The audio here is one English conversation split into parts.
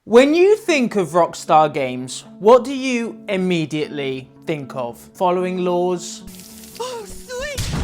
When you think of Rockstar Games, what do you immediately think of? Following laws? Oh, sweet!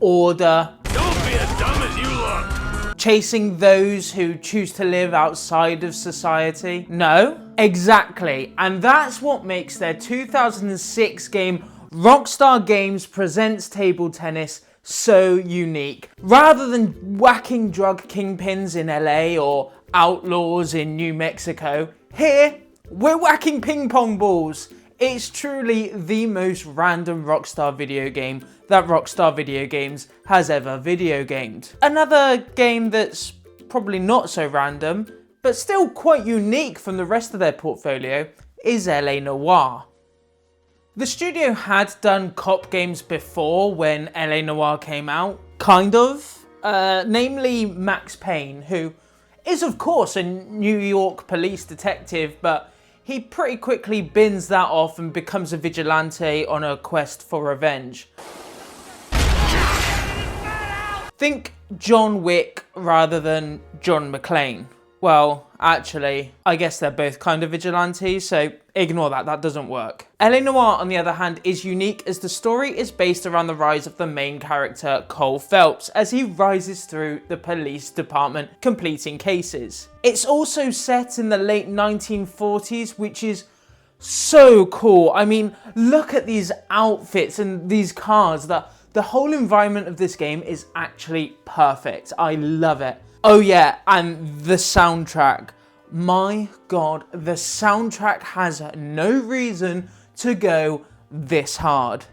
Order? Don't be as dumb as you look! Chasing those who choose to live outside of society? No? Exactly, and that's what makes their 2006 game Rockstar Games Presents Table Tennis so unique. Rather than whacking drug kingpins in LA or outlaws in New Mexico, here we're whacking ping pong balls. It's truly the most random Rockstar video game that Rockstar Video Games has ever video gamed. Another game that's probably not so random, but still quite unique from the rest of their portfolio, is LA Noire. The studio had done cop games before when LA Noire came out, kind of, namely Max Payne, who is of course a New York police detective, but he pretty quickly bins that off and becomes a vigilante on a quest for revenge. Think John Wick rather than John McClane. Well, actually, I guess they're both kind of vigilantes, so ignore that, that doesn't work. LA Noire, on the other hand, is unique as the story is based around the rise of the main character, Cole Phelps, as he rises through the police department, completing cases. It's also set in the late 1940s, which is so cool. I mean, look at these outfits and these cars. The whole environment of this game is actually perfect. I love it. Oh yeah, and the soundtrack. My God, the soundtrack has no reason to go this hard.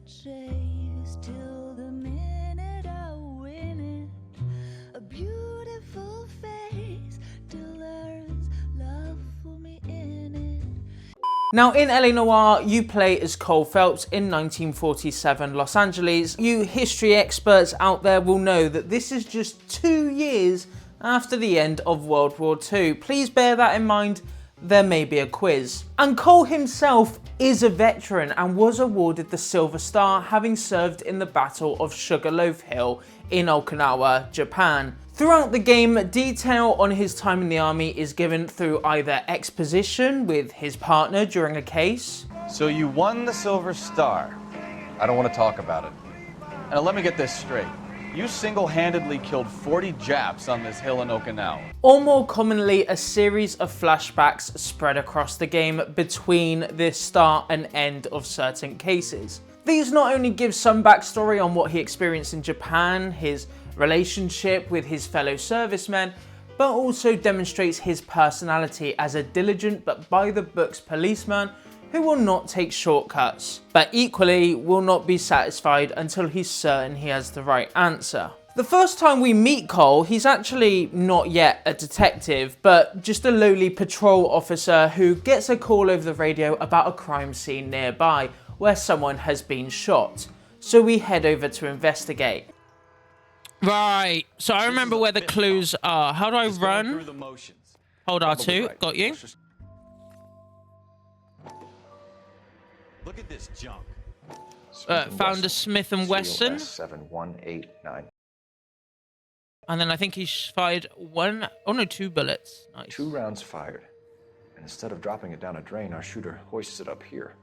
Chase till the minute I win it. A beautiful face till there is love for me in it. Now in LA Noire, you play as Cole Phelps in 1947 Los Angeles. You history experts out there will know that this is just 2 years after the end of World War II. Please bear that in mind. There may be a quiz. And Cole himself is a veteran and was awarded the Silver Star, having served in the Battle of Sugarloaf Hill in Okinawa, Japan. Throughout the game, detail on his time in the army is given through either exposition with his partner during a case. So you won the Silver Star. I don't want to talk about it. And let me get this straight. You single-handedly killed 40 Japs on this hill in Okinawa. Or more commonly, a series of flashbacks spread across the game between the start and end of certain cases. These not only give some backstory on what he experienced in Japan, his relationship with his fellow servicemen, but also demonstrates his personality as a diligent but by-the-books policeman who will not take shortcuts, but equally will not be satisfied until he's certain he has the right answer. The first time we meet Cole, he's actually not yet a detective, but just a lowly patrol officer who gets a call over the radio about a crime scene nearby where someone has been shot. So we head over to investigate. Right, so I remember where the clues are. How do I run? Hold R2, got you. Look at this junk. Found a Smith & Wesson. 7189. And then I think he fired two bullets. Nice. 2 rounds fired. And instead of dropping it down a drain, our shooter hoists it up here.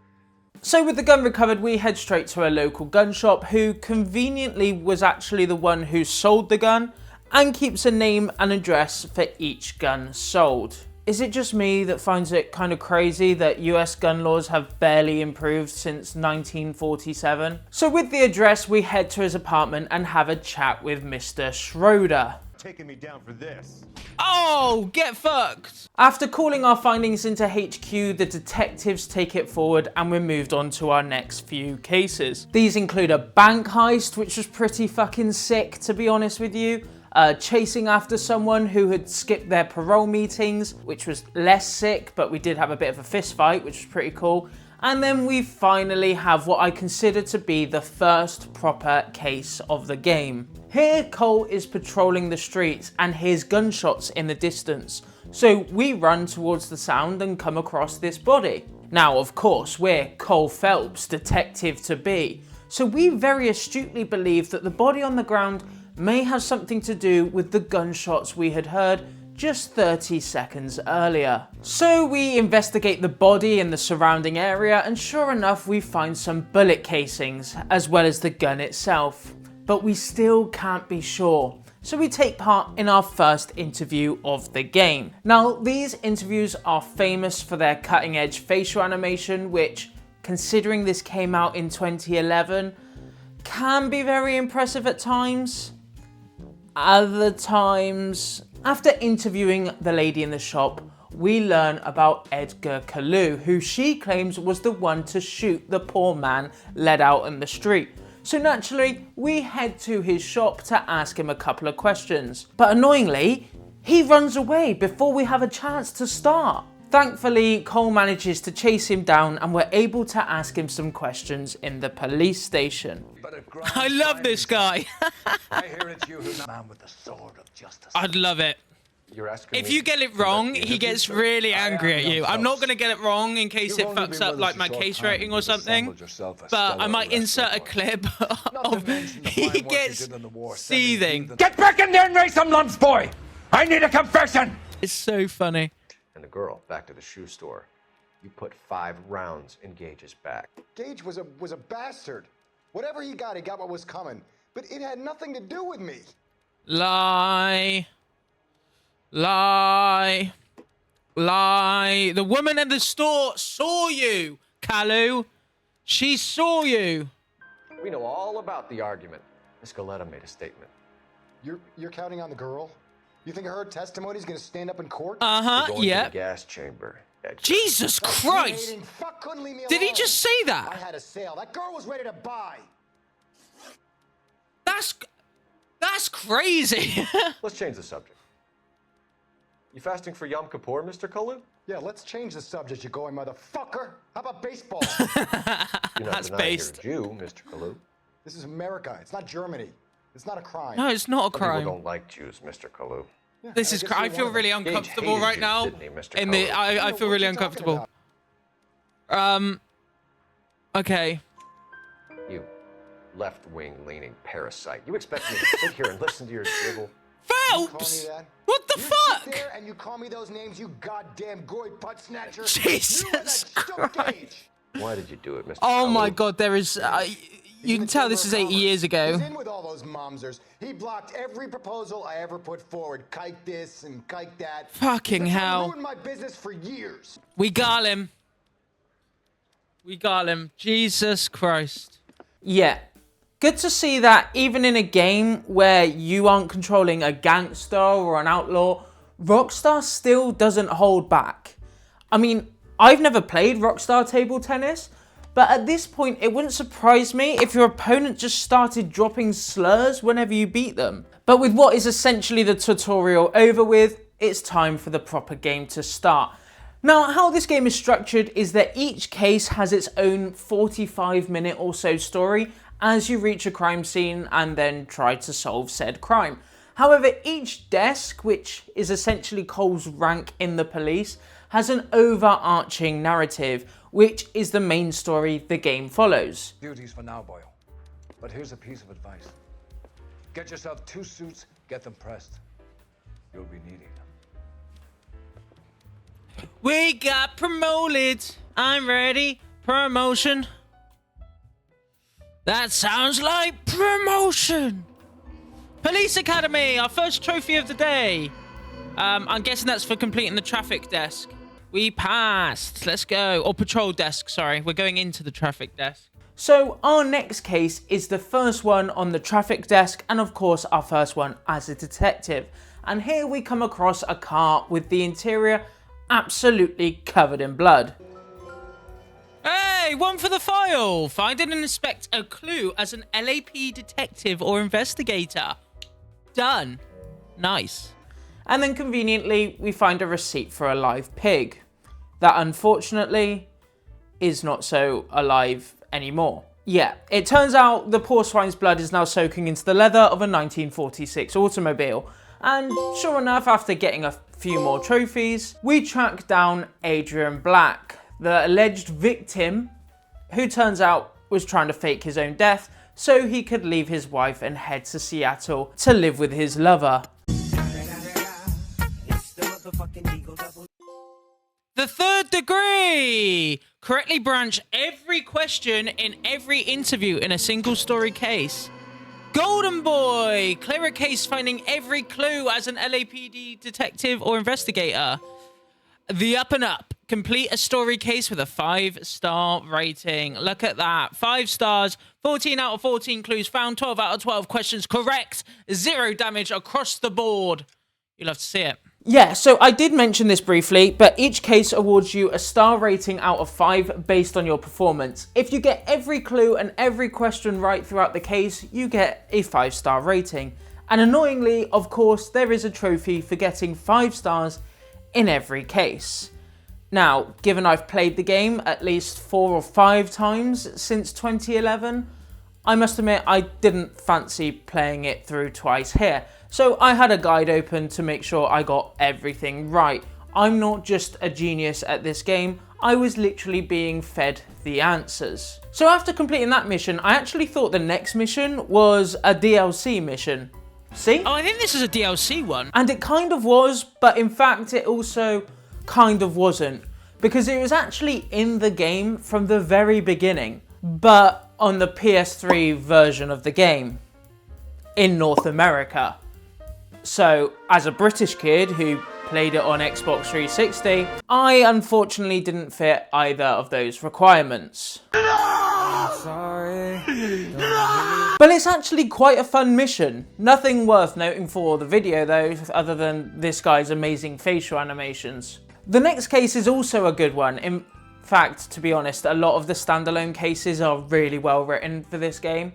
So with the gun recovered, we head straight to a local gun shop who conveniently was actually the one who sold the gun and keeps a name and address for each gun sold. Is it just me that finds it kind of crazy that US gun laws have barely improved since 1947? So with the address, we head to his apartment and have a chat with Mr. Schroeder. Taking me down for this. Oh, get fucked! After calling our findings into HQ, the detectives take it forward and we're moved on to our next few cases. These include a bank heist, which was pretty fucking sick, to be honest with you. Chasing after someone who had skipped their parole meetings, which was less sick, but we did have a bit of a fist fight, which was pretty cool. And then we finally have what I consider to be the first proper case of the game. Here Cole is patrolling the streets and hears gunshots in the distance. So we run towards the sound and come across this body. Now of course we're Cole Phelps, detective to be. So we very astutely believe that the body on the ground may have something to do with the gunshots we had heard just 30 seconds earlier. So we investigate the body and the surrounding area, and sure enough we find some bullet casings as well as the gun itself. But we still can't be sure. So we take part in our first interview of the game. Now these interviews are famous for their cutting edge facial animation, which, considering this came out in 2011, can be very impressive at times. Other times, after interviewing the lady in the shop, we learn about Edgar Kalu, who she claims was the one to shoot the poor man led out in the street. So naturally, we head to his shop to ask him a couple of questions. But annoyingly, he runs away before we have a chance to start. Thankfully, Cole manages to chase him down and we're able to ask him some questions in the police station. I love this guy. I hear it's you who's man with the sword of justice. I'd love it. You're asking If me you get it wrong, to he gets interview, really sir? angry I at am you. young I'm not Phelps. going to get it wrong in case You've it only fucks been up with like us my a short case time, rating or you've something. assembled yourself a But I stellar might wrestling insert a corps. clip Not to of mention the he fine work you gets did in the war, sending seething. heathens- Get back in there and raise some lumps, boy! I need a confession! It's so funny. And the girl back to the shoe store. You put 5 rounds in Gage's back. Gage was a bastard. Whatever he got what was coming. But it had nothing to do with me. Lie. Lie. Lie. The woman in the store saw you, Kalu. She saw you. We know all about the argument. Miss Galetta made a statement. You're counting on the girl? You think her testimony is gonna stand up in court? We're Uh-huh, going to yep. the gas chamber. Edgar. Jesus Christ. Fascinating. Fuck couldn't leave me Did he alone. just say I that? had a sale. That girl was ready to buy. That's crazy. Let's change the subject. You fasting for Yom Kippur, Mr. Kalu? Yeah, let's change the subject, you going motherfucker. How about baseball? You're not That's denying based. you're a Jew, Mr. Kalu. This is America. It's not Germany. It's not a crime. No, it's not a Some people crime. don't like Jews, Mr. Kalu. Yeah, This I is guess I you're feel one of really them. uncomfortable hated right you, now. didn't he, Mr. In the Cole? I Yeah, feel what really you talking uncomfortable. about? Okay. You left-wing leaning parasite. You expect me to sit here and listen to your dribble? Call me Phelps! that? What the You fuck? sit there and you call me those names, you goddamn goy butt snatcher. Jesus You and that stump Christ. Gage. Why did you do it, Mr. Oh my Kalu? god, there is you can tell this is 80 years He's ago. in with all those momsers. He blocked every proposal I ever put forward. Kike this and kike that. Fucking He's been trying to hell. ruin my business for years. We got him. We got him. Jesus Christ. Yeah, good to see that even in a game where you aren't controlling a gangster or an outlaw, Rockstar still doesn't hold back. I mean, I've never played Rockstar table tennis, but at this point it wouldn't surprise me if your opponent just started dropping slurs whenever you beat them. But with what is essentially the tutorial over with, it's time for the proper game to start. Now, how this game is structured is that each case has its own 45-minute or so story as you reach a crime scene and then try to solve said crime. However, each desk, which is essentially Cole's rank in the police, has an overarching narrative, which is the main story the game follows. Duties for now, boyo. But here's a piece of advice. Get yourself 2 suits, get them pressed. You'll be needing them. We got promoted. I'm ready. Promotion. That sounds like promotion. Police Academy, our first trophy of the day. I'm guessing that's for completing the traffic desk. We passed. Let's go. Or patrol desk, sorry. We're going into the traffic desk. So our next case is the first one on the traffic desk, and of course our first one as a detective. And here we come across a car with the interior absolutely covered in blood. Hey, one for the file. Find and inspect a clue as an LAP detective or investigator. Done. Nice. And then conveniently we find a receipt for a live pig that unfortunately is not so alive anymore. Yeah, it turns out the poor swine's blood is now soaking into the leather of a 1946 automobile. And sure enough, after getting a few more trophies, we track down Adrian Black, the alleged victim, who turns out was trying to fake his own death so he could leave his wife and head to Seattle to live with his lover. The third degree! Correctly branch every question in every interview in a single story case. Golden Boy! Clear a case finding every clue as an LAPD detective or investigator. The Up and Up. Complete a story case with a 5-star rating. Look at that. 5 stars, 14 out of 14 clues found, 12 out of 12 questions correct, 0 damage across the board. You'll have to see it. Yeah, so I did mention this briefly, but each case awards you a star rating out of 5 based on your performance. If you get every clue and every question right throughout the case, you get a 5-star rating. And annoyingly, of course, there is a trophy for getting 5 stars in every case. Now, given I've played the game at least 4 or 5 times since 2011, I must admit I didn't fancy playing it through twice here. So I had a guide open to make sure I got everything right. I'm not just a genius at this game, I was literally being fed the answers. So after completing that mission, I actually thought the next mission was a DLC mission. See? Oh, I think this is a DLC one. And it kind of was, but in fact it also kind of wasn't. Because it was actually in the game from the very beginning, but on the PS3 version of the game in North America. So, as a British kid who played it on Xbox 360, I unfortunately didn't fit either of those requirements. I'm sorry. But it's actually quite a fun mission. Nothing worth noting for the video though, other than this guy's amazing facial animations. The next case is also a good one. In fact, to be honest, a lot of the standalone cases are really well written for this game.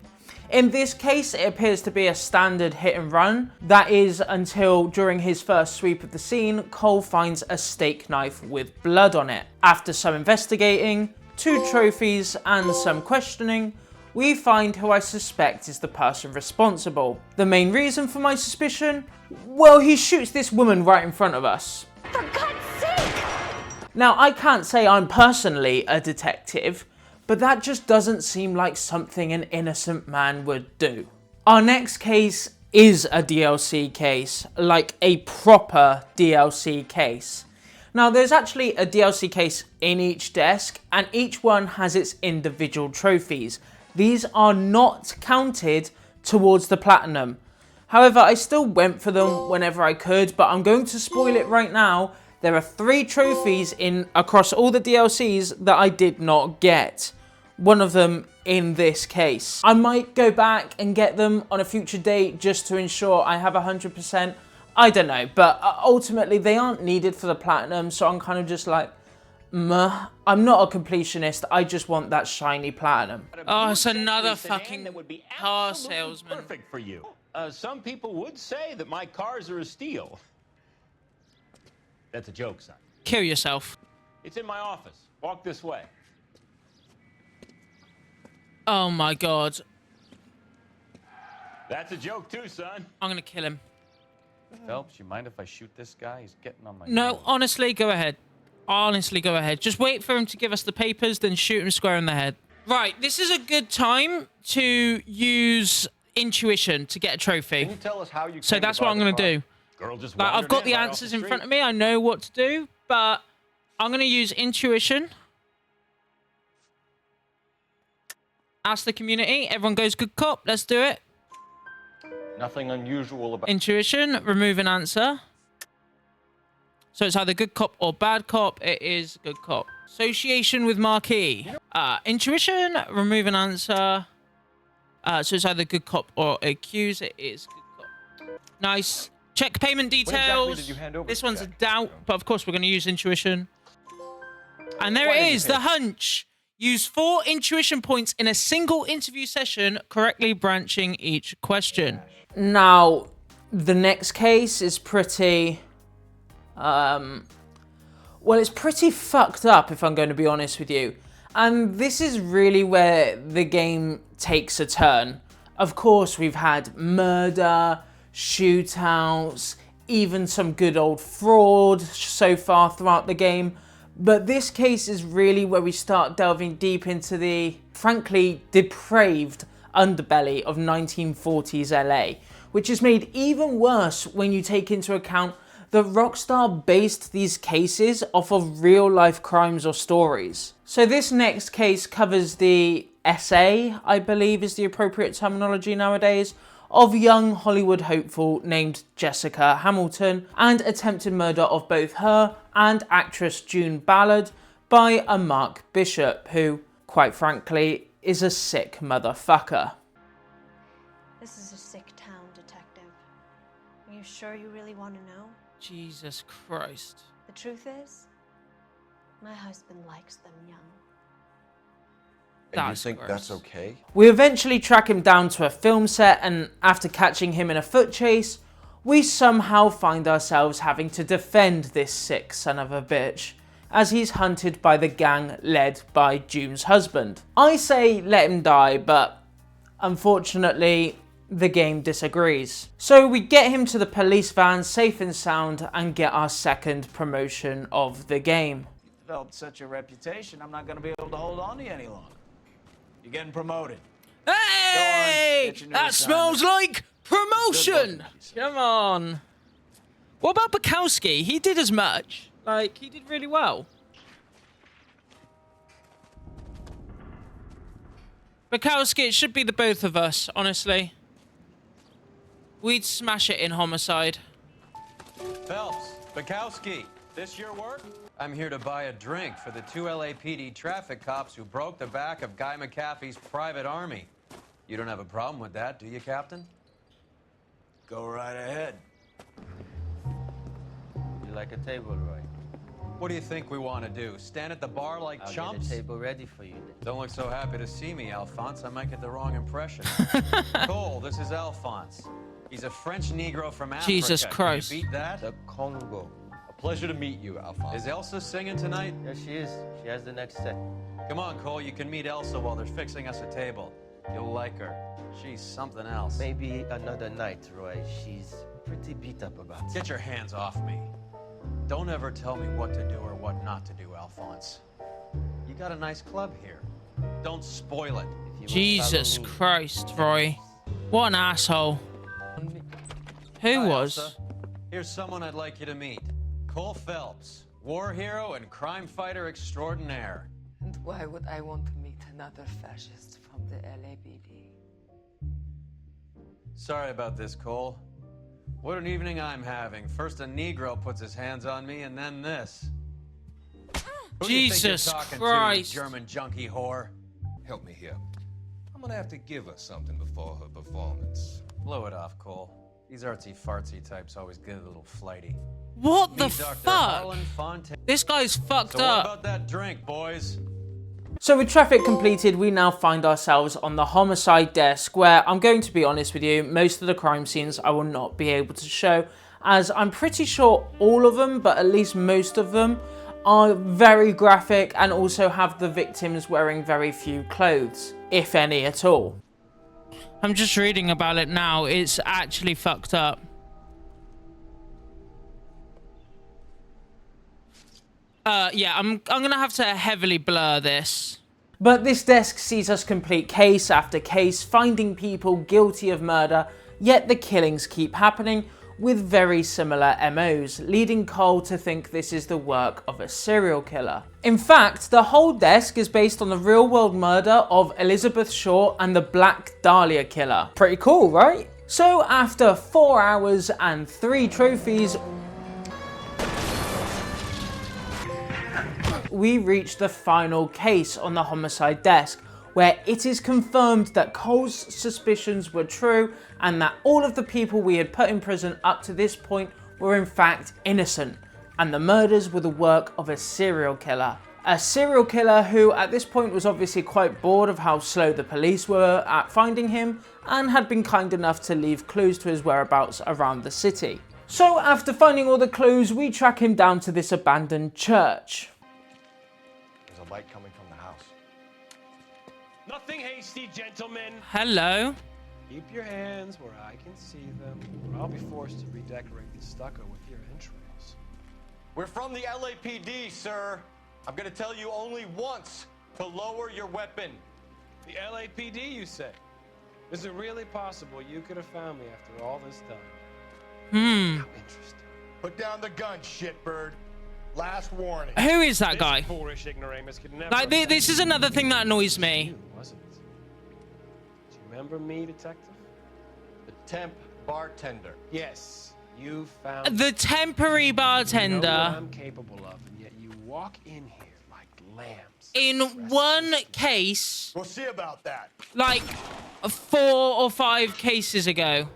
In this case, it appears to be a standard hit and run. That is until during his first sweep of the scene, Cole finds a steak knife with blood on it. After some investigating, 2 trophies and some questioning, we find who I suspect is the person responsible. The main reason for my suspicion? Well, he shoots this woman right in front of us. For God's sake! Now, I can't say I'm personally a detective, but that just doesn't seem like something an innocent man would do. Our next case is a DLC case, like a proper DLC case. Now, there's actually a DLC case in each desk, and each one has its individual trophies. These are not counted towards the platinum. However, I still went for them whenever I could, but I'm going to spoil it right now. There are 3 trophies across all the DLCs that I did not get. One of them in this case. I might go back and get them on a future date just to ensure I have 100%. I don't know, but ultimately they aren't needed for the platinum, so I'm kind of just like, meh. I'm not a completionist, I just want that shiny platinum. Oh, it's another fucking car salesman. Perfect for you. Some people would say that my cars are a steal. That's a joke, son. Kill yourself. It's in my office. Walk this way. Oh my god. That's a joke too, son. I'm gonna kill him. Phelps, you mind if I shoot this guy? He's getting on my No, nerves. honestly, go ahead. Honestly, go ahead. Just wait for him to give us the papers, then shoot him square in the head. Right, this is a good time to use intuition to get a trophy. Can you tell us how you So came that's to what buy I'm the going to car? do. Girl just Like, I've wandered got in the right off answers the in street. front of me. I know what to do, but I'm going to use intuition. Ask the community. Everyone goes good cop. Let's do it. Nothing unusual about Intuition. Remove an answer. So it's either good cop or bad cop. It is good cop. Association with marquee. Intuition. Remove an answer. So it's either good cop or accused. It is good cop. Nice. Check payment details. did you hand over This the one's a check? doubt, but of course we're going to use intuition. And there Why it did you is, pay? the hunch. Use 4 intuition points in a single interview session, correctly branching each question. Now, the next case is pretty, well, it's pretty fucked up if I'm going to be honest with you. And this is really where the game takes a turn. Of course, we've had murder, shootouts, even some good old fraud so far throughout the game. But this case is really where we start delving deep into the, frankly, depraved underbelly of 1940s LA, which is made even worse when you take into account that Rockstar based these cases off of real life crimes or stories. So this next case covers the essay, I believe is the appropriate terminology nowadays, of young Hollywood hopeful named Jessica Hamilton and attempted murder of both her and actress June Ballard by a Mark Bishop, who, quite frankly, is a sick motherfucker. This is a sick town, Detective. Are you sure you really want to know? Jesus Christ. The truth is, my husband likes them young. And you think that's okay? We eventually track him down to a film set, and after catching him in a foot chase, we somehow find ourselves having to defend this sick son of a bitch as he's hunted by the gang led by June's husband. I say let him die, but unfortunately the game disagrees. So we get him to the police van safe and sound and get our second promotion of the game. Developed such a reputation, I'm not going to be able to hold on to you any longer. You're getting promoted. Hey! Get your new That assignment. smells like promotion! Come on. What about Bukowski? He did as much. Like, he did really well. Bukowski, it should be the both of us, honestly. We'd smash it in Homicide. Phelps, Bukowski, this your work? I'm here to buy a drink for the 2 LAPD traffic cops who broke the back of Guy McAfee's private army. You don't have a problem with that, do you, Captain? Go right ahead. You like a table, Roy? What do you think we want to do? Stand at the bar like I'll chumps? get a table ready for you. Don't look so happy to see me, Alphonse. I might get the wrong impression. Cole, this is Alphonse. He's a French Negro from Africa. Jesus Christ. Can you beat that? The Congo. Pleasure to meet you, Alphonse. Is Elsa singing tonight? Yes, she is. She has the next set. Come on, Cole, you can meet Elsa while they're fixing us a table. You'll like her. She's something else. Maybe another night, Roy. She's pretty beat up about it. Get your hands off me. Don't ever tell me what to do or what not to do, Alphonse. You got a nice club here. Don't spoil it. Jesus Christ, Roy. What an asshole. Who Hi, was? Elsa. Here's someone I'd like you to meet. Cole Phelps, war hero and crime fighter extraordinaire. And why would I want to meet another fascist from the LAPD? Sorry about this, Cole. What an evening I'm having. First a Negro puts his hands on me, and then this. Who do you think Jesus you're talking Christ. to, you German junkie whore? Help me here. I'm gonna have to give her something before her performance. Blow it off, Cole. These artsy-fartsy types always get a little flighty. What the Meet Dr. fuck? Harlan Fontaine. This guy's fucked So what up. about that drink, boys? So with traffic completed, we now find ourselves on the homicide desk, where I'm going to be honest with you, most of the crime scenes I will not be able to show, as I'm pretty sure all of them, but at least most of them, are very graphic and also have the victims wearing very few clothes, if any at all. I'm just reading about it now. It's actually fucked up. Yeah, I'm gonna have to heavily blur this. But this desk sees us complete case after case, finding people guilty of murder, yet the killings keep happening with very similar MOs, leading Cole to think this is the work of a serial killer. In fact, the whole desk is based on the real-world murder of Elizabeth Shaw and the Black Dahlia killer. Pretty cool, right? So after 4 hours and 3 trophies, we reach the final case on the homicide desk, where it is confirmed that Cole's suspicions were true and that all of the people we had put in prison up to this point were in fact innocent, and the murders were the work of a serial killer. A serial killer who at this point was obviously quite bored of how slow the police were at finding him and had been kind enough to leave clues to his whereabouts around the city. So after finding all the clues, we track him down to this abandoned church. There's a light coming from the house. Nothing hasty, gentlemen. Hello. Keep your hands where I can see them, or I'll be forced to redecorate the stucco with your entrails. We're from the LAPD, sir. I'm gonna tell you only once to lower your weapon. The LAPD, you say? Is it really possible you could have found me after all this time? How interesting. Put down the gun, shitbird. Last warning. Who is that guy? This foolish ignoramus could never Like, this is another thing that annoys me. You, wasn't it? Do you remember me, detective? The temp bartender. Yes, you found The temporary You know bartender. what I'm capable of, and yet you walk in here like lambs. In one case, We'll see about that. like 4 or 5 cases ago.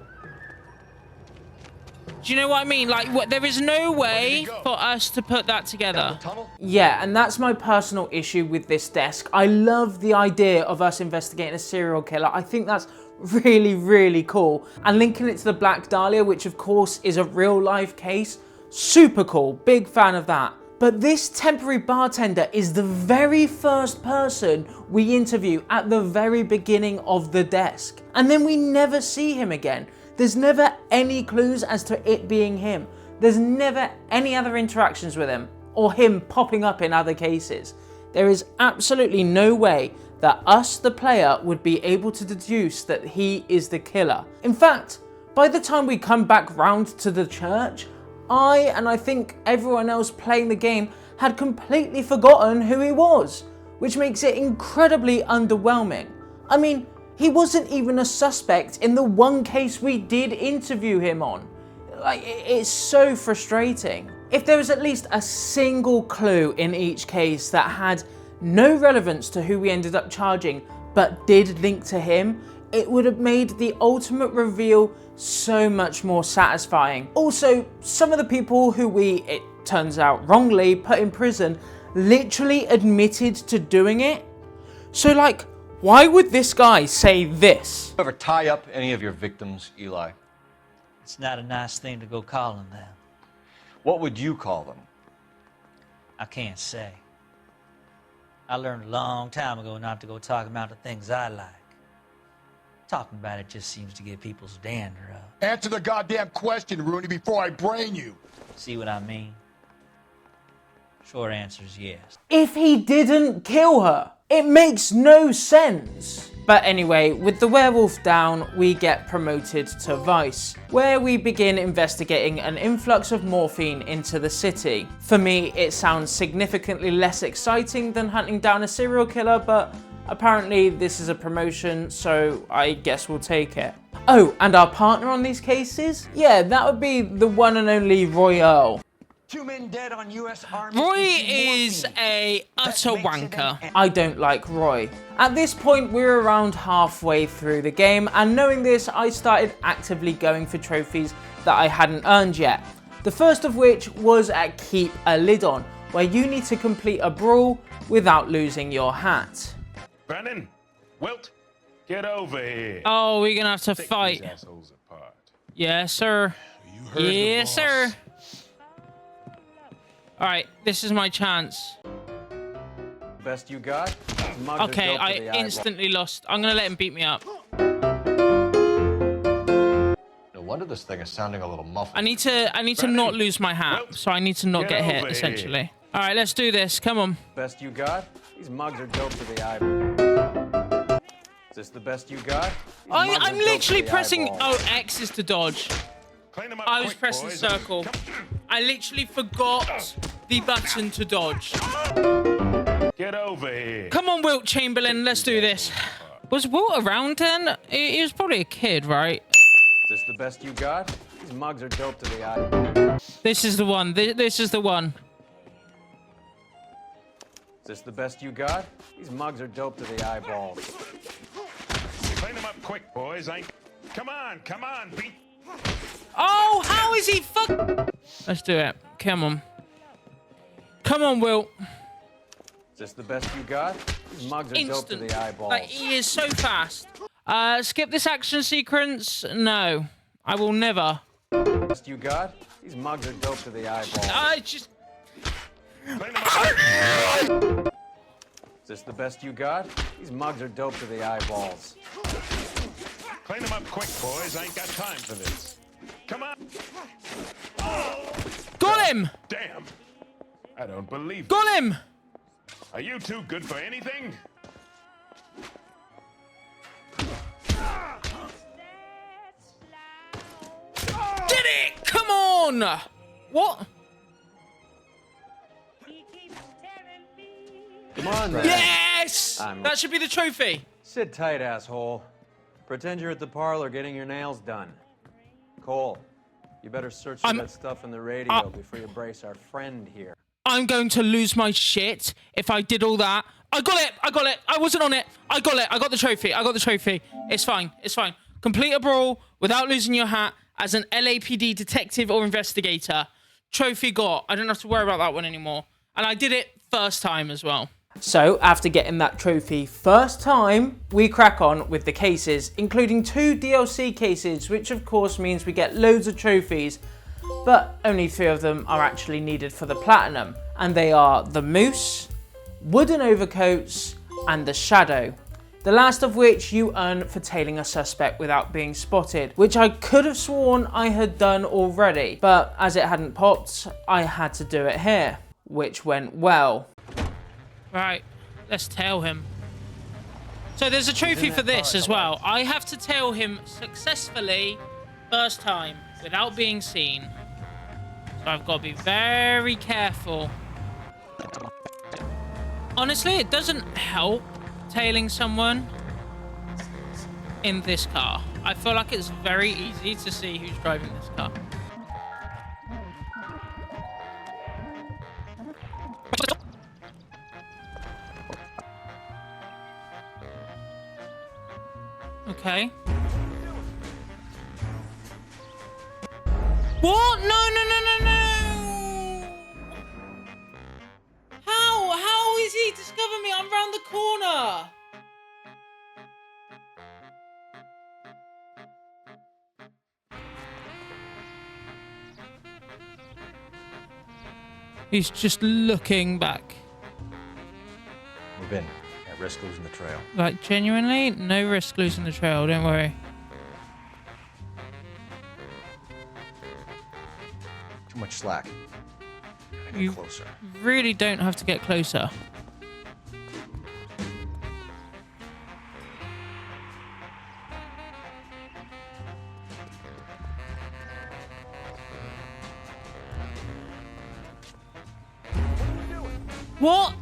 Do you know what I mean? Like, what? There is no way for us to put that together. Yeah, and that's my personal issue with this desk. I love the idea of us investigating a serial killer. I think that's really, really cool. And linking it to the Black Dahlia, which of course is a real life case, super cool. Big fan of that. But this temporary bartender is the very first person we interview at the very beginning of the desk. And then we never see him again. There's never any clues as to it being him. There's never any other interactions with him or him popping up in other cases. There is absolutely no way that us, the player, would be able to deduce that he is the killer. In fact, by the time we come back round to the church, I think everyone else playing the game had completely forgotten who he was, which makes it incredibly underwhelming. I mean, he wasn't even a suspect in the one case we did interview him on. Like, it's so frustrating. If there was at least a single clue in each case that had no relevance to who we ended up charging, but did link to him, it would have made the ultimate reveal so much more satisfying. Also, some of the people who we, it turns out wrongly, put in prison literally admitted to doing it. So like, why would this guy say this? Ever tie up any of your victims, Eli? It's not a nice thing to go calling them. What would you call them? I can't say. I learned a long time ago not to go talking about the things I like. Talking about it just seems to get people's dander up. Answer the goddamn question, Rooney, before I brain you. See what I mean? Short answer is yes. If he didn't kill her, it makes no sense. But anyway, with the werewolf down, we get promoted to Vice, where we begin investigating an influx of morphine into the city. For me, it sounds significantly less exciting than hunting down a serial killer, but apparently this is a promotion, so I guess we'll take it. Oh, and our partner on these cases? Yeah, that would be the one and only Roy Earl. 2 men dead on U.S. Army. Roy is a utter wanker. I don't like Roy. At this point, we're around halfway through the game, and knowing this, I started actively going for trophies that I hadn't earned yet. The first of which was at Keep a Lid On, where you need to complete a brawl without losing your hat. Brennan, Wilt, get over here. Oh, we're gonna have to Take fight. these assholes apart. Yes, sir. heard the Yes, boss. sir. All right, this is my chance. Best you got? Okay, I instantly lost. I'm gonna let him beat me up. No wonder this thing is sounding a little muffled. I need to not lose my hat, so I need to not get hit, essentially. All right, let's do this. Come on. Best you got? These mugs are dope to the eye. Is this the best you got? I'm literally pressing. Oh, X is to dodge. Clean them up I was quick, pressing boys. circle. I literally forgot the button to dodge. Get over here. Come on, Wilt Chamberlain. Let's do this. Was Wilt around then? He was probably a kid, right? Is this the best you got? These mugs are dope to the eye. This is the one. This is the one. Is this the best you got? These mugs are dope to the eyeballs. Clean them up quick, boys. Come on, beat. Oh, how is he fuck? Let's do it. Come on. Come on, Wilt. Is this the best you got? These mugs are dope to Instant. the eyeballs. Like, he is so fast. Skip this action sequence. No, I will never. Best you got? These mugs are dope to the eyeballs. I just. Is Is this the best you got? These mugs are dope to the eyeballs. Clean them up quick, boys. I ain't got time for this. Come on. Got him! Damn. I don't believe it. Got him! Are you too good for anything? Did it! Come on! What? Come on, then. Yes! That should be the trophy. Sit tight, asshole. Pretend you're at the parlor getting your nails done. Cole, you better search for that stuff in the radio before you brace our friend here. I'm going to lose my shit if I did all that. I got it! I got it! I wasn't on it! I got it! I got the trophy! I got the trophy! It's fine. It's fine. Complete a brawl without losing your hat as an LAPD detective or investigator. Trophy got. I don't have to worry about that one anymore. And I did it first time as well. So, after getting that trophy first time, we crack on with the cases, including 2 DLC cases, which of course means we get loads of trophies, but only 3 of them are actually needed for the platinum, and they are the Moose, Wooden Overcoats, and the Shadow. The last of which you earn for tailing a suspect without being spotted, which I could have sworn I had done already, but as it hadn't popped, I had to do it here, which went well. Right, let's tail him. So there's a trophy for this as well. I have to tail him successfully first time without being seen. So I've got to be very careful. Honestly, it doesn't help tailing someone in this car. I feel like it's very easy to see who's driving this car. Okay. What? No, no, no, no, no! How is he discovering me? I'm round the corner! He's just looking back. Move in. At risk losing the trail. Like, genuinely, no risk losing the trail, don't worry. Too much slack. Gotta You get closer. really don't have to get closer. What?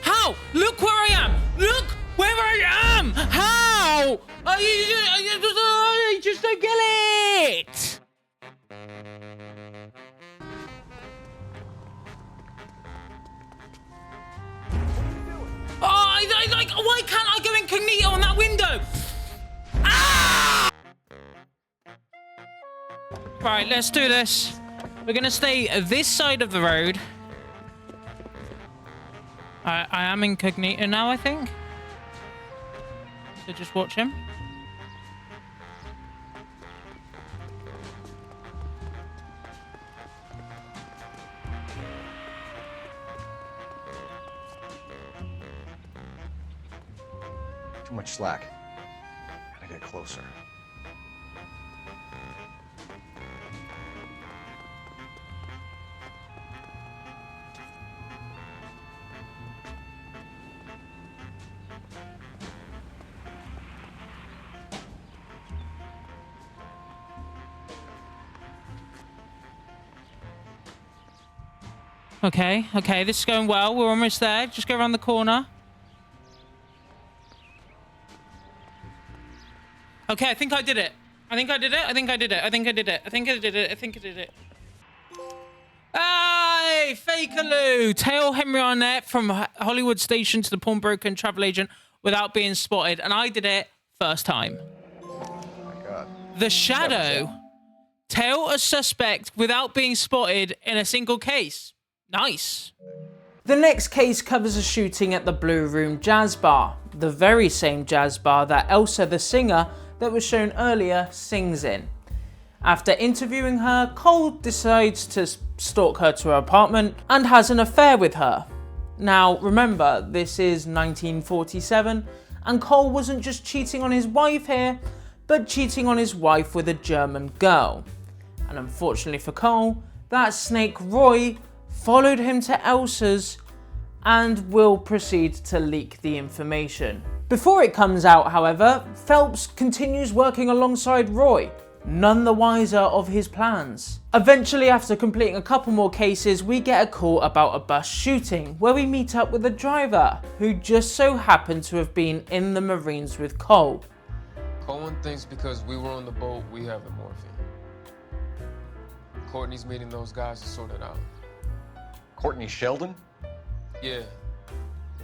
How? Look where I am! Look where I am! How? I just don't get it! Oh, why can't I go incognito on that window? Ah! Right, let's do this. We're gonna stay this side of the road. I am incognito now, I think. So just watch him. Too much slack. Gotta get closer. Okay, this is going well. We're almost there. Just go around the corner. Okay, I think I did it. I think I did it. Hey, Fakerloo! Tail Henry Arnett from Hollywood Station to the pawnbroker and travel agent without being spotted. And I did it first time. Oh my God. The Shadow. Tail a suspect without being spotted in a single case. Nice. The next case covers a shooting at the Blue Room Jazz Bar, the very same jazz bar that Elsa the singer that was shown earlier sings in. After interviewing her, Cole decides to stalk her to her apartment and has an affair with her. Now remember, this is 1947 and Cole wasn't just cheating on his wife here, but cheating on his wife with a German girl. And unfortunately for Cole, that snake Roy followed him to Elsa's and will proceed to leak the information. Before it comes out, however, Phelps continues working alongside Roy, none the wiser of his plans. Eventually, after completing a couple more cases, we get a call about a bus shooting, where we meet up with the driver, who just so happened to have been in the Marines with Cole. Cohen thinks because we were on the boat, we have the morphine. Courtney's meeting those guys to sort it out. Courtney Sheldon? Yeah.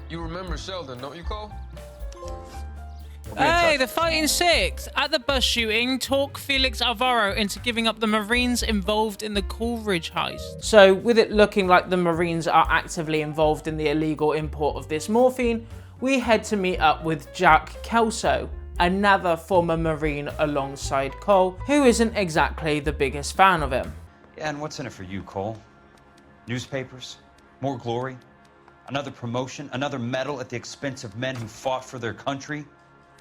You remember Sheldon, don't you, Cole? Hey, the Fighting Six! At the bus shooting, talk Felix Alvaro into giving up the Marines involved in the Coolridge heist. So, with it looking like the Marines are actively involved in the illegal import of this morphine, we head to meet up with Jack Kelso, another former Marine alongside Cole, who isn't exactly the biggest fan of him. Yeah, and what's in it for you, Cole? Newspapers? More glory? Another promotion? Another medal at the expense of men who fought for their country?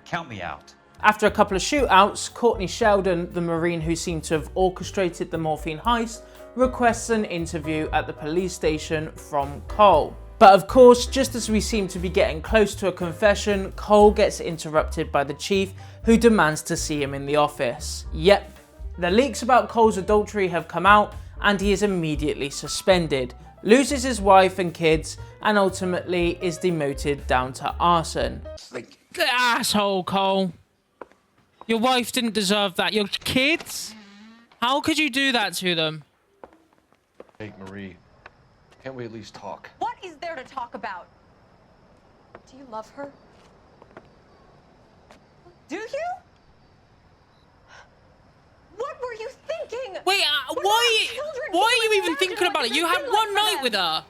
Count me out. After a couple of shootouts, Courtney Sheldon, the Marine who seemed to have orchestrated the morphine heist, requests an interview at the police station from Cole. But of course, just as we seem to be getting close to a confession, Cole gets interrupted by the chief, who demands to see him in the office. Yep, the leaks about Cole's adultery have come out, and he is immediately suspended, loses his wife and kids, and ultimately is demoted down to arson. Asshole, Cole. Your wife didn't deserve that. Your kids? How could you do that to them? Hey, Marie, can't we at least talk? What is there to talk about? Do you love her? Do you? What were you thinking? Wait, why are you even thinking about it? You had one night with her.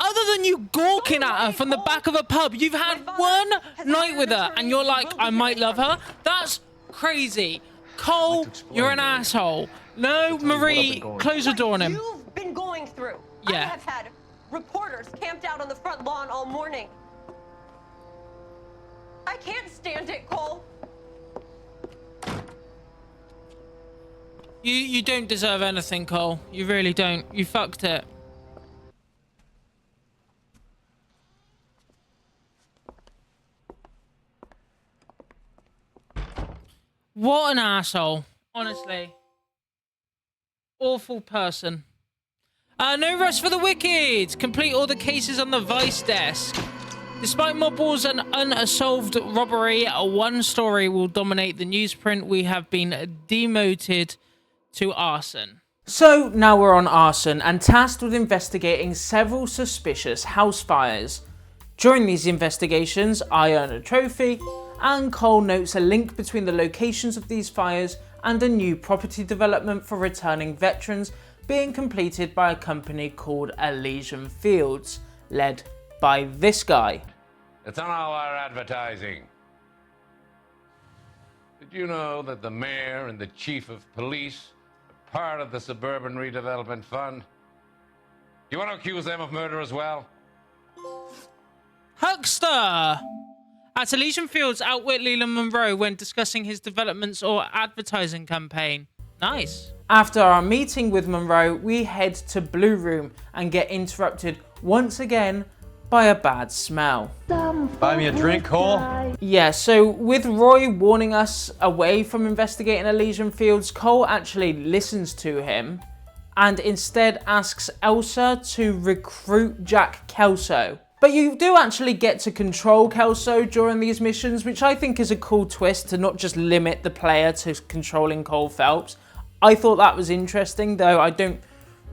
Other than you gawking at her from the back of a pub, you've had one night with her and you're like, I might love her? That's crazy. Cole, you're an asshole. No, Marie, close the door on him. You've been going through. Yeah. I have had reporters camped out on the front lawn all morning. I can't stand it, Cole. You don't deserve anything, Cole. You really don't. You fucked it. What an asshole. Honestly. Awful person. No rest for the wicked. Complete all the cases on the Vice desk. Despite mob wars and unsolved robbery, one story will dominate the newsprint. We have been demoted to arson. So now we're on arson and tasked with investigating several suspicious house fires. During these investigations, I earn a trophy, and Cole notes a link between the locations of these fires and a new property development for returning veterans being completed by a company called Elysian Fields, led by this guy. It's on all our advertising. Did you know that the mayor and the chief of police are part of the Suburban Redevelopment Fund? You want to accuse them of murder as well? Huckster! At Elysian Fields, outwit Leland Monroe when discussing his developments or advertising campaign. Nice. After our meeting with Monroe, we head to Blue Room and get interrupted once again by a bad smell. Buy me a drink, Cole? Yeah, so with Roy warning us away from investigating Elysian Fields, Cole actually listens to him and instead asks Elsa to recruit Jack Kelso. But you do actually get to control Kelso during these missions, which I think is a cool twist to not just limit the player to controlling Cole Phelps. I thought that was interesting, though I don't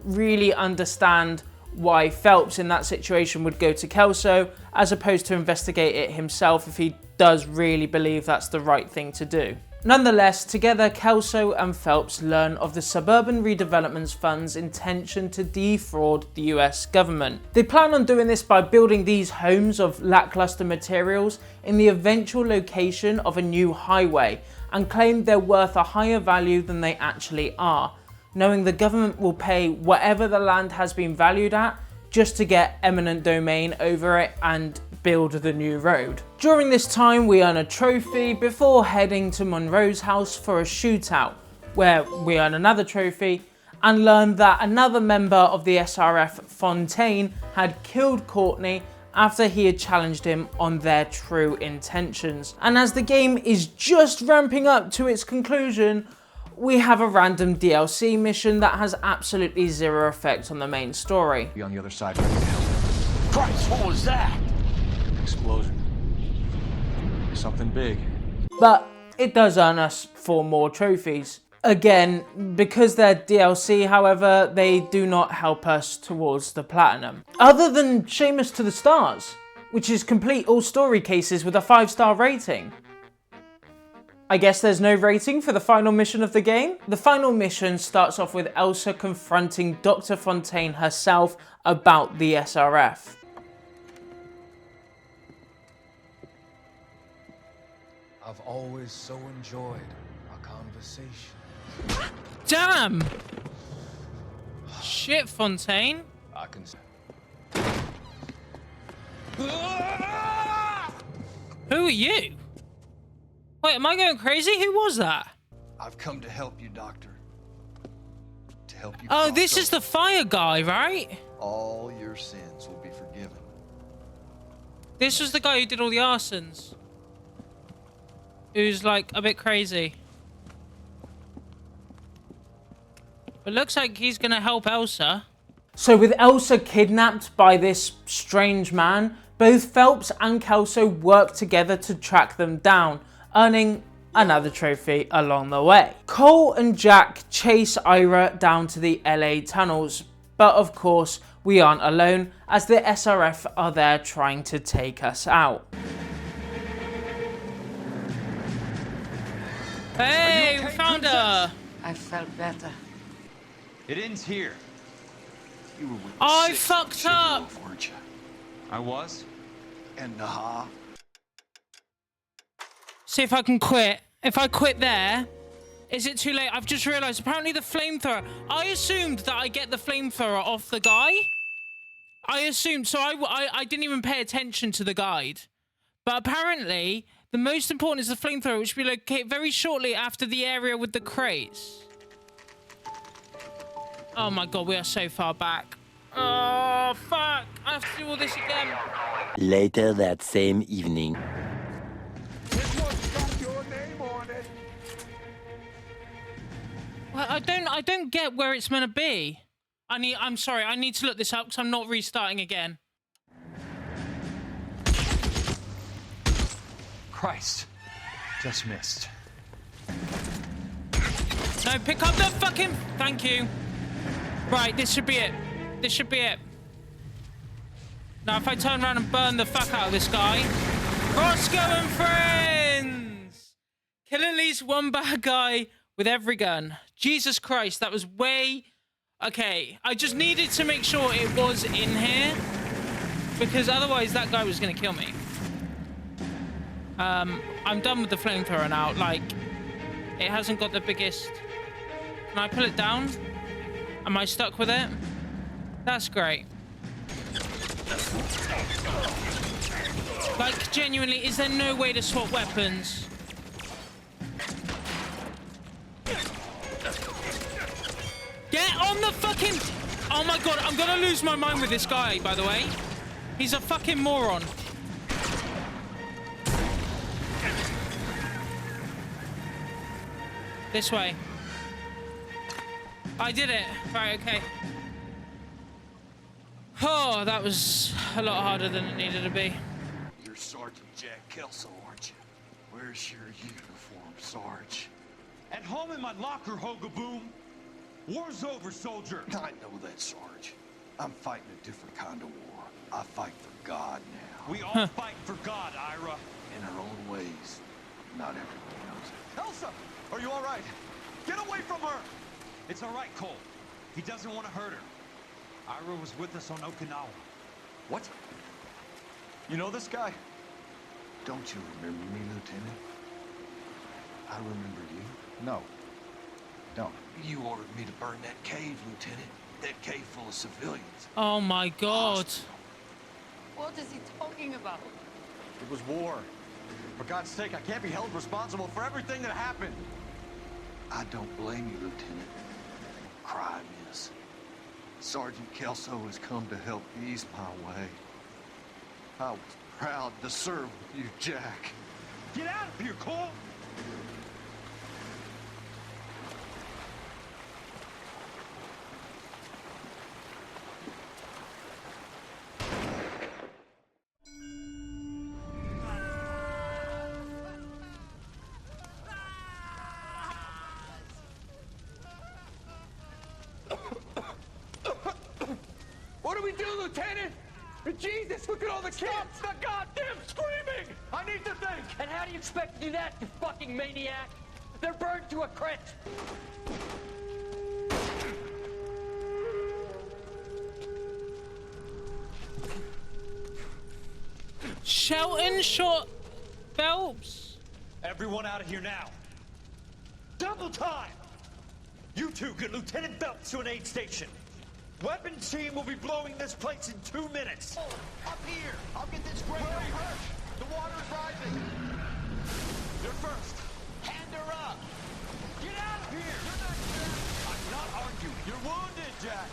really understand why Phelps in that situation would go to Kelso as opposed to investigate it himself if he does really believe that's the right thing to do. Nonetheless, together Kelso and Phelps learn of the Suburban Redevelopment Fund's intention to defraud the US government. They plan on doing this by building these homes of lackluster materials in the eventual location of a new highway and claim they're worth a higher value than they actually are, knowing the government will pay whatever the land has been valued at just to get eminent domain over it and build the new road. During this time, we earn a trophy before heading to Monroe's house for a shootout, where we earn another trophy and learn that another member of the SRF, Fontaine, had killed Courtney after he had challenged him on their true intentions. And as the game is just ramping up to its conclusion, we have a random DLC mission that has absolutely zero effect on the main story. Be on the other side right now. Christ, what was that? Explosion. Something big. But it does earn us 4 more trophies. Again, because they're DLC, however, they do not help us towards the platinum. Other than Seamus to the Stars, which is complete all story cases with a 5-star rating. I guess there's no rating for the final mission of the game. The final mission starts off with Elsa confronting Dr. Fontaine herself about the SRF. I've always so enjoyed our conversation. Damn! Shit, Fontaine. I can. Who are you? Wait, am I going crazy? Who was that? I've come to help you, Doctor. To help you. Oh, this is the fire guy, right? All your sins will be forgiven. This was the guy who did all the arsons. Who's like a bit crazy. But looks like he's gonna help Elsa. So with Elsa kidnapped by this strange man, both Phelps and Kelso work together to track them down, earning another trophy along the way. Cole and Jack chase Ira down to the LA tunnels, but of course we aren't alone as the SRF are there trying to take us out. Hey, we found her! I felt better. It ends here. You were with I fucked up! weren't you? I was? And Naha. See if I can quit. If I quit there, is it too late? I've just realized apparently the flamethrower. I assumed that I get the flamethrower off the guy. I assumed, so I didn't even pay attention to the guide. But apparently, the most important is the flamethrower, which will be located very shortly after the area with the crates. Oh my god, we are so far back. Oh, fuck. I have to do all this again. Later that same evening. Well, I don't get where it's meant to be. I'm sorry, I need to look this up because I'm not restarting again. Christ. Just missed. No, pick up the fucking... Thank you. Right, this should be it. This should be it. Now, if I turn around and burn the fuck out of this guy... Roscoe and friends! Kill at least one bad guy with every gun. Jesus Christ, that was way... Okay, I just needed to make sure it was in here. Because otherwise that guy was going to kill me. I'm done with the flamethrower now. Like, it hasn't got the biggest... Can I pull it down? Am I stuck with it? That's great. Like, genuinely, is there no way to swap weapons? Get on the fucking... Oh my god, I'm gonna lose my mind with this guy, by the way. He's a fucking moron. This way. I did it. Right, okay. Oh, that was a lot harder than it needed to be. You're Sergeant Jack Kelso, aren't you? Where's your uniform, Sarge? At home in my locker, Hogaboom. War's over, soldier. I know that, Sarge. I'm fighting a different kind of war. I fight for God now. We all fight for God, Ira. In our own ways. Not everyone knows it. Elsa, are you all right? Get away from her! It's all right, Cole. He doesn't want to hurt her. Ira was with us on Okinawa. What? You know this guy? Don't you remember me, Lieutenant? I remember you. No. Don't. You ordered me to burn that cave, Lieutenant. That cave full of civilians. Oh my god. What is he talking about? It was war. For God's sake, I can't be held responsible for everything that happened. I don't blame you, Lieutenant. Crime is. Sergeant Kelso has come to help ease my way. I was proud to serve with you, Jack. Get out of here, Cole! What do we do, Lieutenant? Jesus, look at all the kids! Stop the goddamn screaming! I need to think! And how do you expect to do that, you fucking maniac? They're burned to a crisp. Shelton shot Phelps. Everyone out of here now. Double time! You two get Lieutenant Phelps to an aid station. Weapons team will be blowing this place in 2 minutes. Up here! I'll get this great hurt! The water's rising! You're first! Hand her up! Get out of here! You're not sure. I'm not arguing. You're wounded, Jack!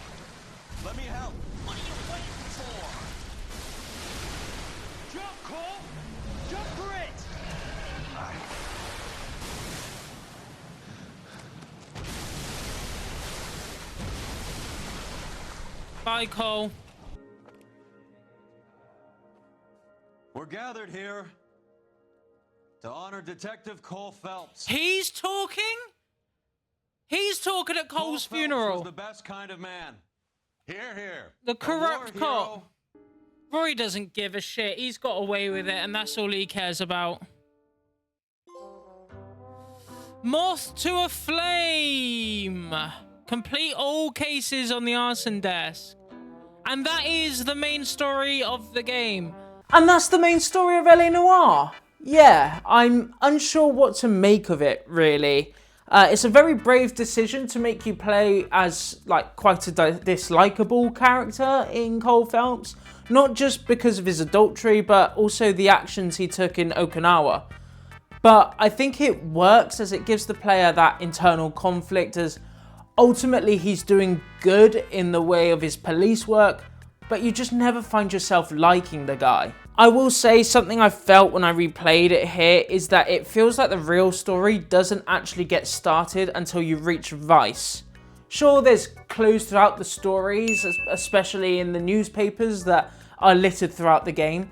Let me help. What are you waiting for? Jump, Cole! Jump for it! Bye, Cole. We're gathered here to honor Detective Cole Phelps. He's talking? He's talking at Cole's Cole funeral. Phelps was the best kind of man. Here, here. The corrupt war cop. Rory doesn't give a shit. He's got away with it, and that's all he cares about. Moth to a flame. Complete all cases on the arson desk. And that is the main story of the game. And that's the main story of LA Noire. Yeah, I'm unsure what to make of it, really. It's a very brave decision to make you play as like quite a dislikable character in Cole Phelps. Not just because of his adultery, but also the actions he took in Okinawa. But I think it works as it gives the player that internal conflict, as ultimately he's doing good in the way of his police work, but you just never find yourself liking the guy. I will say something I felt when I replayed it here is that it feels like the real story doesn't actually get started until you reach Vice. Sure, there's clues throughout the stories, especially in the newspapers that are littered throughout the game,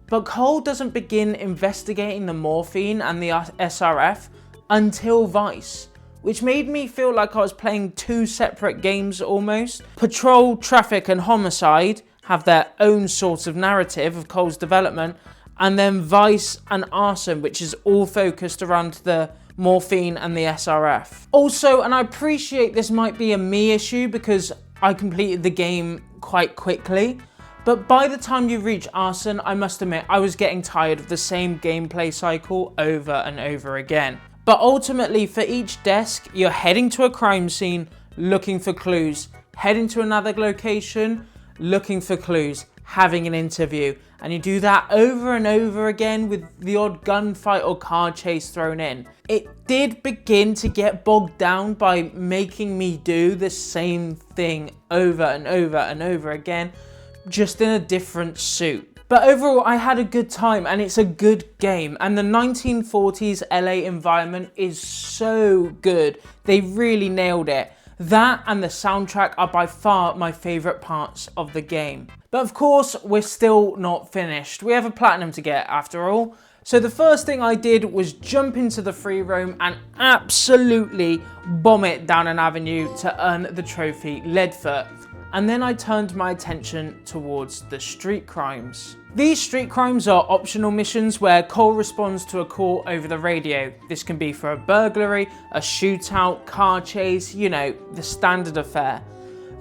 but Cole doesn't begin investigating the morphine and the SRF until Vice, which made me feel like I was playing two separate games almost. Patrol, Traffic and Homicide have their own sort of narrative of Cole's development, and then Vice and Arson, which is all focused around the morphine and the SRF. Also, and I appreciate this might be a me issue because I completed the game quite quickly, but by the time you reach Arson, I must admit I was getting tired of the same gameplay cycle over and over again. But ultimately, for each desk, you're heading to a crime scene, looking for clues, heading to another location, looking for clues, having an interview, and you do that over and over again with the odd gunfight or car chase thrown in. It did begin to get bogged down by making me do the same thing over and over and over again, just in a different suit. But overall, I had a good time, and it's a good game, and the 1940s LA environment is so good. They really nailed it. That and the soundtrack are by far my favourite parts of the game. But of course, we're still not finished. We have a platinum to get after all. So the first thing I did was jump into the free roam and absolutely bomb it down an avenue to earn the trophy Leadfoot. And then I turned my attention towards the street crimes. These street crimes are optional missions where Cole responds to a call over the radio. This can be for a burglary, a shootout, car chase, you know, the standard affair.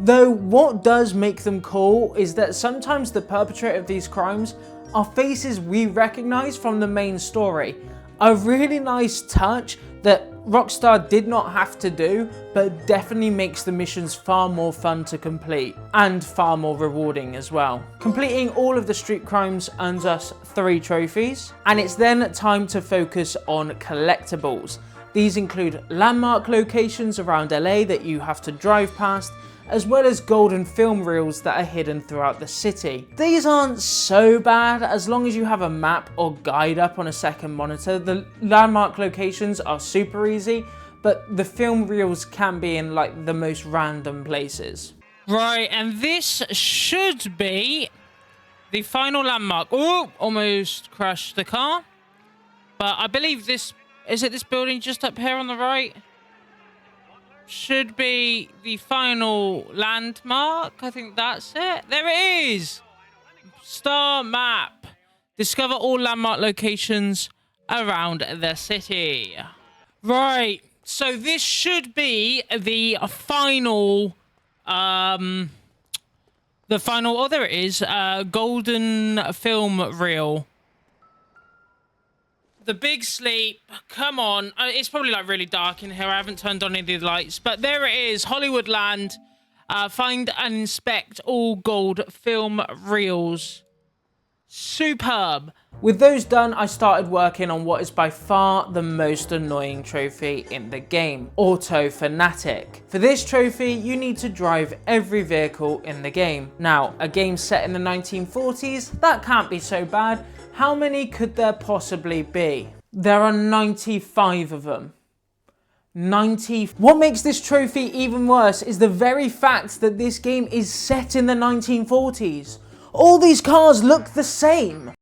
Though what does make them cool is that sometimes the perpetrator of these crimes are faces we recognize from the main story. A really nice touch that Rockstar did not have to do, but definitely makes the missions far more fun to complete and far more rewarding as well. Completing all of the street crimes earns us 3 trophies, and it's then time to focus on collectibles. These include landmark locations around LA that you have to drive past, as well as golden film reels that are hidden throughout the city. These aren't so bad as long as you have a map or guide up on a second monitor. The landmark locations are super easy, but the film reels can be in like the most random places. Right, and this should be the final landmark. Oh, almost crashed the car. But I believe this, is it this building just up here on the right? Should be the final landmark. I think that's it. There it is. Star map. Discover all landmark locations around the city. Right. So this should be the final, oh, there it is. Golden film reel. The big sleep. Come on. It's probably like really dark in here. I haven't turned on any of the lights. But there it is. Hollywoodland. Find and inspect all gold film reels. Superb. With those done, I started working on what is by far the most annoying trophy in the game, Auto Fanatic. For this trophy, you need to drive every vehicle in the game. Now, a game set in the 1940s, that can't be so bad. How many could there possibly be? There are 95 of them. 90. What makes this trophy even worse is the very fact that this game is set in the 1940s. All these cars look the same.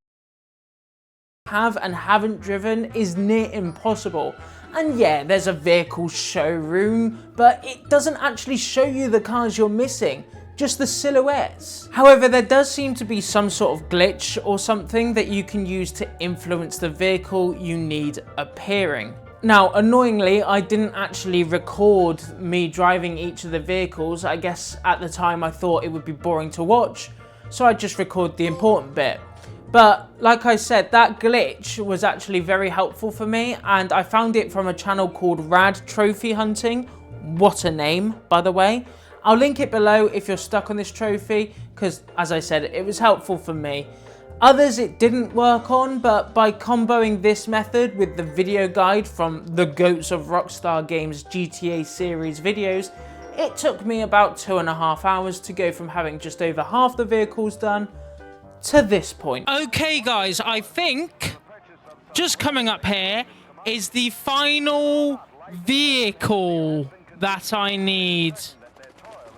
Have and haven't driven is near impossible. And yeah, there's a vehicle showroom, but it doesn't actually show you the cars you're missing, just the silhouettes. However, there does seem to be some sort of glitch or something that you can use to influence the vehicle you need appearing. Now, annoyingly, I didn't actually record me driving each of the vehicles. I guess at the time I thought it would be boring to watch, so I just record the important bit. But like I said, that glitch was actually very helpful for me, and I found it from a channel called Rad Trophy Hunting. What a name, by the way. I'll link it below if you're stuck on this trophy, because as I said, it was helpful for me. Others it didn't work on, but by comboing this method with the video guide from the GOATs of Rockstar Games GTA series videos, it took me about 2.5 hours to go from having just over half the vehicles done to this point. Okay guys, I think just coming up here is the final vehicle that I need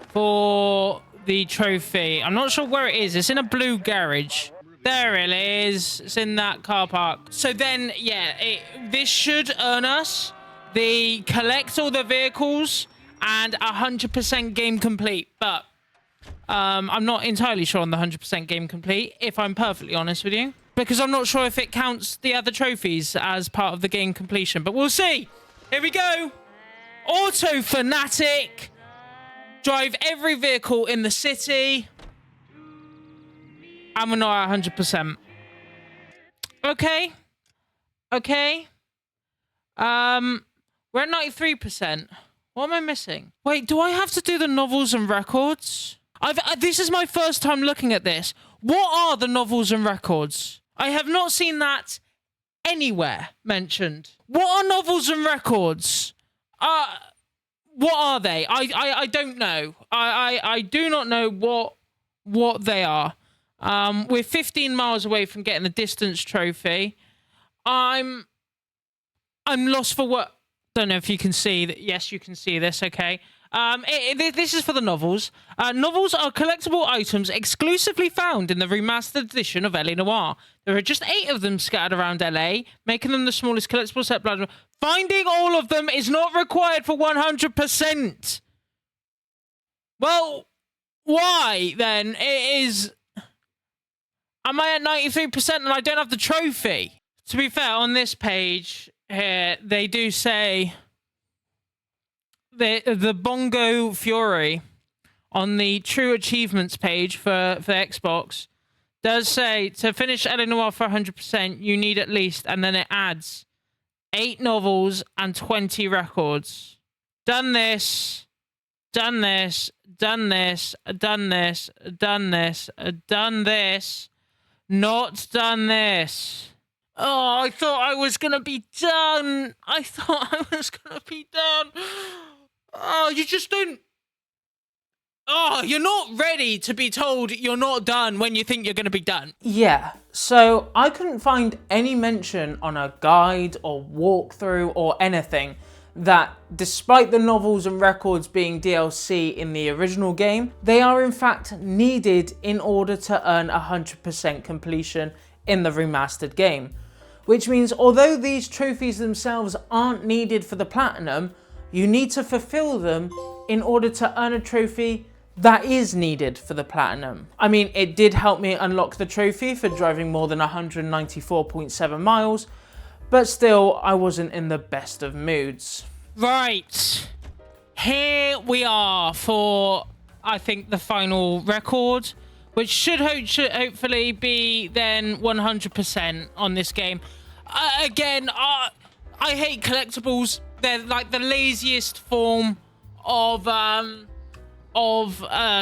for the trophy. I'm not sure where it is. It's in a blue garage. There it is. It's in that car park. So then, yeah, this should earn us the collect all the vehicles and 100% game complete. But I'm not entirely sure on the 100% game complete, if I'm perfectly honest with you, because I'm not sure if it counts the other trophies as part of the game completion. But we'll see. Here we go. Auto Fanatic. Drive every vehicle in the city. I'm not 100%. Okay. Okay. We're at 93%. What am I missing? Wait, do I have to do the novels and records? This is my first time looking at this. What are the novels and records? I have not seen that anywhere mentioned. What are novels and records? What are they? I don't know. I do not know what they are. We're 15 miles away from getting the distance trophy. I'm lost for what? Don't know if you can see that. Yes, you can see this. Okay. This is for the novels. Novels are collectible items exclusively found in the remastered edition of LA Noire. There are just 8 of them scattered around LA, making them the smallest collectible set. Finding all of them is not required for 100%. Well, why then? It is. Am I at 93% and I don't have the trophy? To be fair, on this page here, they do say the Bongo Fury on the True Achievements page for Xbox does say to finish LA Noire for 100%, you need at least, and then it adds 8 novels, and 20 records. Done this. Done this. Done this. Done this. Done this. Done this. Not done this. Oh, I thought I was going to be done. I thought I was going to be done. Oh, you just don't... Oh, you're not ready to be told you're not done when you think you're going to be done. Yeah, so I couldn't find any mention on a guide or walkthrough or anything that despite the novels and records being DLC in the original game, they are in fact needed in order to earn 100% completion in the remastered game. Which means although these trophies themselves aren't needed for the platinum, you need to fulfill them in order to earn a trophy that is needed for the platinum. I mean, it did help me unlock the trophy for driving more than 194.7 miles, but still, I wasn't in the best of moods. Right. Here we are for, I think, the final record, which should hopefully be then 100% on this game. Again, I hate collectibles. They're like the laziest form of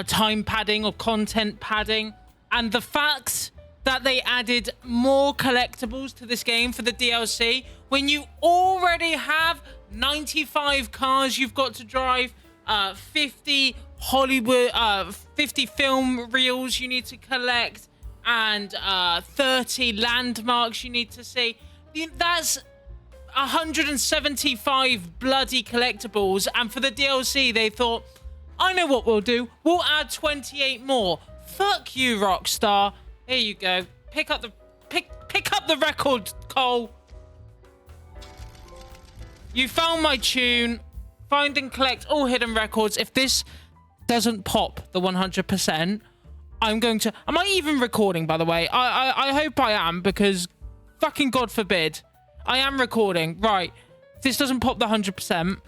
time padding or content padding, and the fact that they added more collectibles to this game for the DLC when you already have 95 cars you've got to drive, 50 film reels you need to collect, and 30 landmarks you need to see. That's 175 bloody collectibles, and for the DLC they thought, I know what we'll do. We'll add 28 more. Fuck you, Rockstar. Here you go. Pick up the record, Cole. You found my tune. Find and collect all hidden records. If this doesn't pop the 100%, I'm going to... Am I even recording, by the way? I hope I am, because fucking God forbid. I am recording. Right. If this doesn't pop the 100%...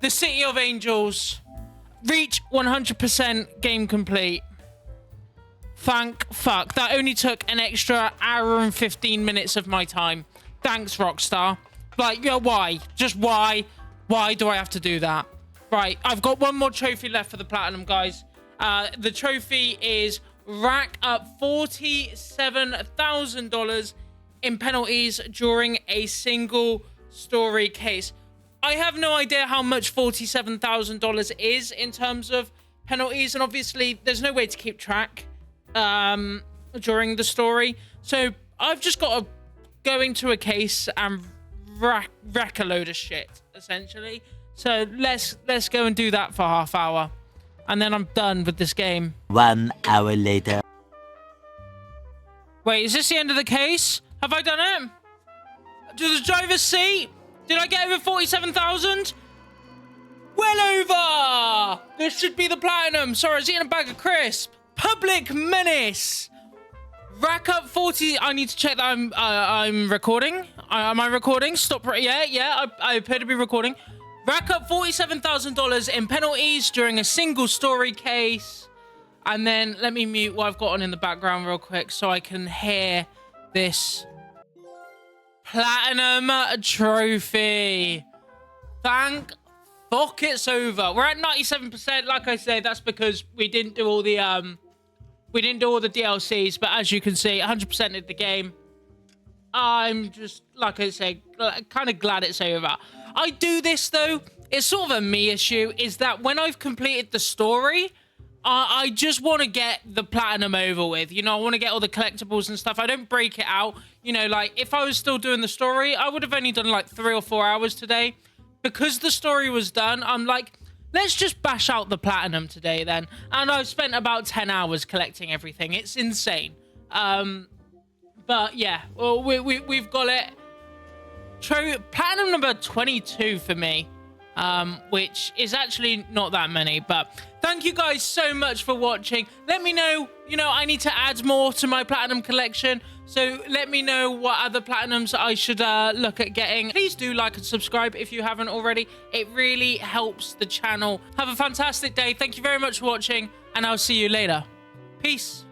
The City of Angels. Reach 100% game complete. Thank fuck. That only took an extra hour and 15 minutes of my time. Thanks, Rockstar. Like, yeah, why? Just why? Why do I have to do that? Right, I've got one more trophy left for the platinum, guys. The trophy is rack up $47,000 in penalties during a single story case. I have no idea how much $47,000 is in terms of penalties, and obviously there's no way to keep track during the story. So I've just got to go into a case and wreck a load of shit, essentially. So let's go and do that for half hour, and then I'm done with this game. 1 hour later. Wait, is this the end of the case? Have I done it? To the driver's seat? Did I get over 47,000? Well over! This should be the platinum. Sorry, I was eating a bag of crisp. Public menace. Rack up 40. I need to check that I'm recording. Am I recording? Stop. Yeah. I appear to be recording. Rack up $47,000 in penalties during a single story case. And then let me mute what I've got on in the background real quick so I can hear this. Platinum trophy. Thank fuck it's over. We're at 97%. Like I say, that's because we didn't do all the DLCs, but as you can see, 100% of the game. I'm just, like I say, kind of glad it's over. I do this though, it's sort of a me issue, is that when I've completed the story, I just want to get the platinum over with. You know, I want to get all the collectibles and stuff. I don't break it out. You know, like, if I was still doing the story, I would have only done, like, 3 or 4 hours today. Because the story was done, I'm like, let's just bash out the platinum today, then. And I've spent about 10 hours collecting everything. It's insane. But, yeah. Well, we've got it. Platinum number 22 for me. Which is actually not that many, but thank you guys so much for watching. Let me know, you know, I need to add more to my platinum collection, so let me know what other platinums I should look at getting. Please do like and subscribe if you haven't already. It really helps the channel. Have a fantastic day. Thank you very much for watching, and I'll see you later. Peace.